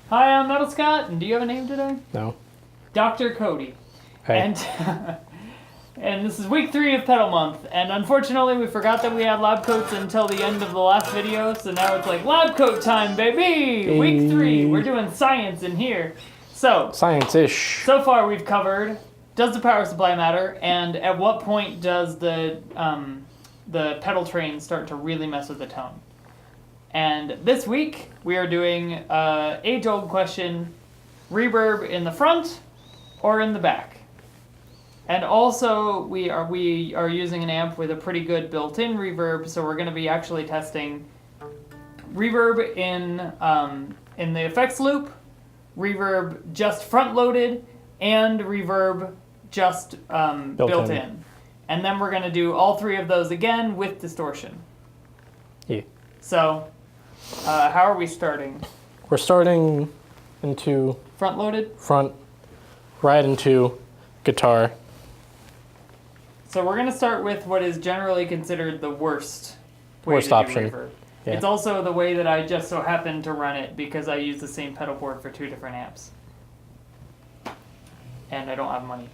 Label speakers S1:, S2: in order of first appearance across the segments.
S1: Hi, I'm Metal Scott, and do you have a name today?
S2: No.
S1: Dr. Cody.
S2: Hey.
S1: And this is week 3 of Pedal Month, and unfortunately we forgot that we had lab coats until the end of the last video, so now it's like lab coat time, baby!
S2: Hey.
S1: Week 3, we're doing science in here. So,
S2: Science-ish.
S1: so far we've covered, does the power supply matter, and at what point does the pedal train start to really mess with the tone? And this week, we are doing age-old question, reverb in the front or in the back. And also, we are using an amp with a pretty good built-in reverb, so we're going to be actually testing reverb in the effects loop, reverb just front-loaded, and reverb just built in. And then we're going to do all 3 of those again with distortion.
S2: Yeah.
S1: So, how are we starting?
S2: We're starting into
S1: Front-loaded?
S2: front, right into guitar.
S1: So we're going to start with what is generally considered the worst way to do
S2: option.
S1: reverb.
S2: Yeah.
S1: It's also the way that I just so happen to run it because I use the same pedal board for 2 different amps. And I don't have money.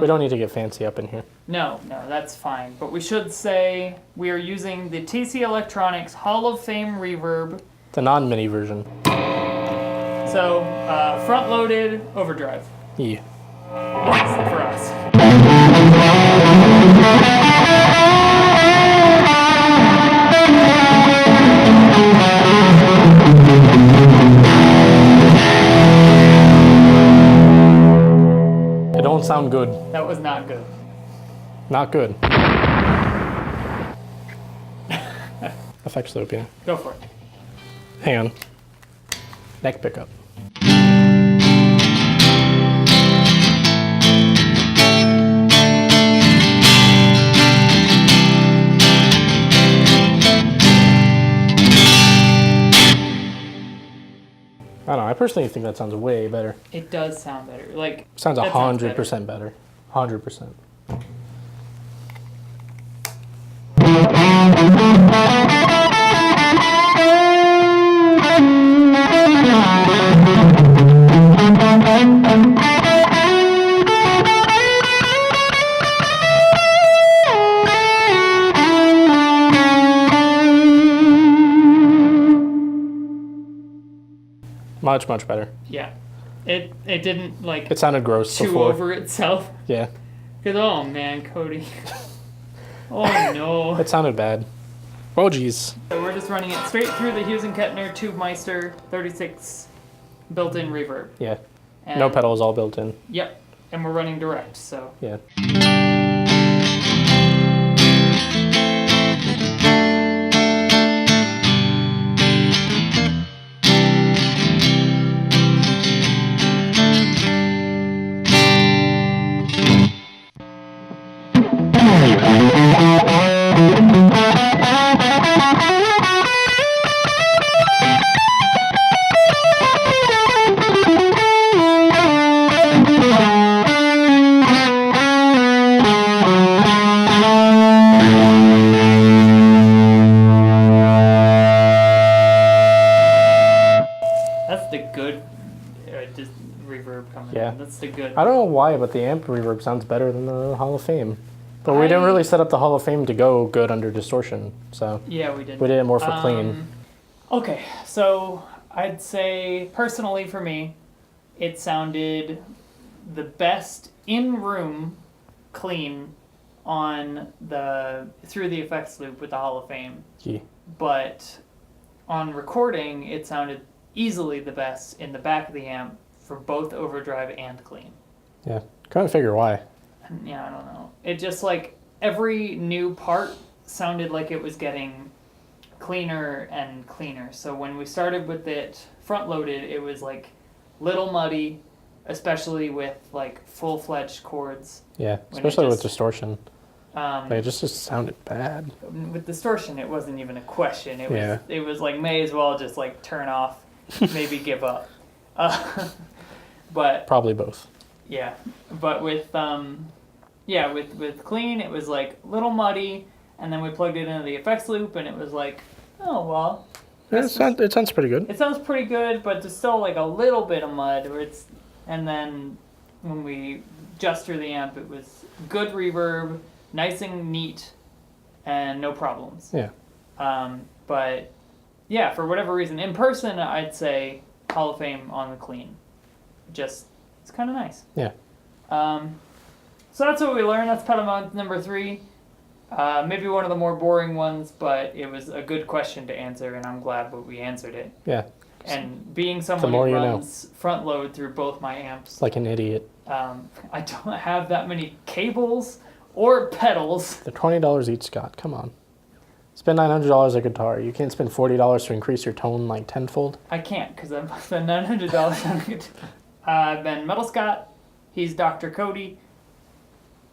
S2: We don't need to get fancy up in here.
S1: No, that's fine. But we should say we are using the TC Electronics Hall of Fame reverb.
S2: The non-mini version.
S1: So, front-loaded overdrive.
S2: Yeah.
S1: For us.
S2: It don't sound good.
S1: That was not good.
S2: Not good. Effects loop, yeah.
S1: Go for it.
S2: Hang on. Neck pickup. I don't know, I personally think that sounds way better.
S1: It does sound better. Like
S2: Sounds
S1: that
S2: 100% better. 100%. Much better.
S1: Yeah. It didn't like
S2: It sounded gross
S1: chew
S2: before.
S1: over itself.
S2: Yeah.
S1: Cause oh man, Cody. Oh no.
S2: It sounded bad. Oh geez.
S1: So we're just running it straight through the Hughes and Kettner Tubemeister 36 built-in reverb.
S2: Yeah.
S1: And,
S2: No pedals, all built in.
S1: Yep. And we're running direct, so.
S2: Yeah.
S1: That's the good just reverb coming
S2: Yeah.
S1: in. That's the good.
S2: I don't know why, but the amp reverb sounds better than the Hall of Fame. But we didn't really set up the Hall of Fame to go good under distortion, so
S1: Yeah, we did.
S2: we did it more for clean.
S1: Okay, so I'd say personally for me, it sounded the best in room clean on through the effects loop with the Hall of Fame.
S2: Yeah.
S1: But on recording, it sounded easily the best in the back of the amp for both overdrive and clean.
S2: Yeah. Couldn't figure why.
S1: And yeah, I don't know. It just like every new part sounded like it was getting cleaner and cleaner. So when we started with it front loaded, it was like little muddy, especially with like full-fledged chords.
S2: Yeah,
S1: When it
S2: especially with
S1: just-
S2: distortion. Like, it just sounded bad.
S1: With distortion, it wasn't even a question. It was
S2: Yeah.
S1: it was like may as well just like turn off. maybe give up. But
S2: Probably both.
S1: yeah, but with with clean, it was like a little muddy, and then we plugged it into the effects loop, and it was like, oh well.
S2: Yeah, it sounds pretty good.
S1: It sounds pretty good, but there's still like a little bit of mud where it's, and then when we gesture the amp, it was good reverb, nice and neat, and no problems.
S2: Yeah.
S1: But yeah, for whatever reason, in person, I'd say Hall of Fame on the clean. Just, it's kind of nice.
S2: Yeah.
S1: So that's what we learned. That's pedal mount number 3. Maybe one of the more boring ones, but it was a good question to answer, and I'm glad that we answered it.
S2: Yeah.
S1: And being someone
S2: more
S1: who
S2: you
S1: runs front load through both my amps,
S2: Like an idiot.
S1: I don't have that many cables or pedals.
S2: They're $20 each, Scott. Come on. Spend $900 a guitar. You can't spend $40 to increase your tone like tenfold.
S1: I can't, because I've spent $900 on a guitar. Ben Metal Scott. He's Dr. Cody.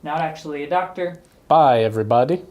S1: Not actually a doctor.
S2: Bye, everybody.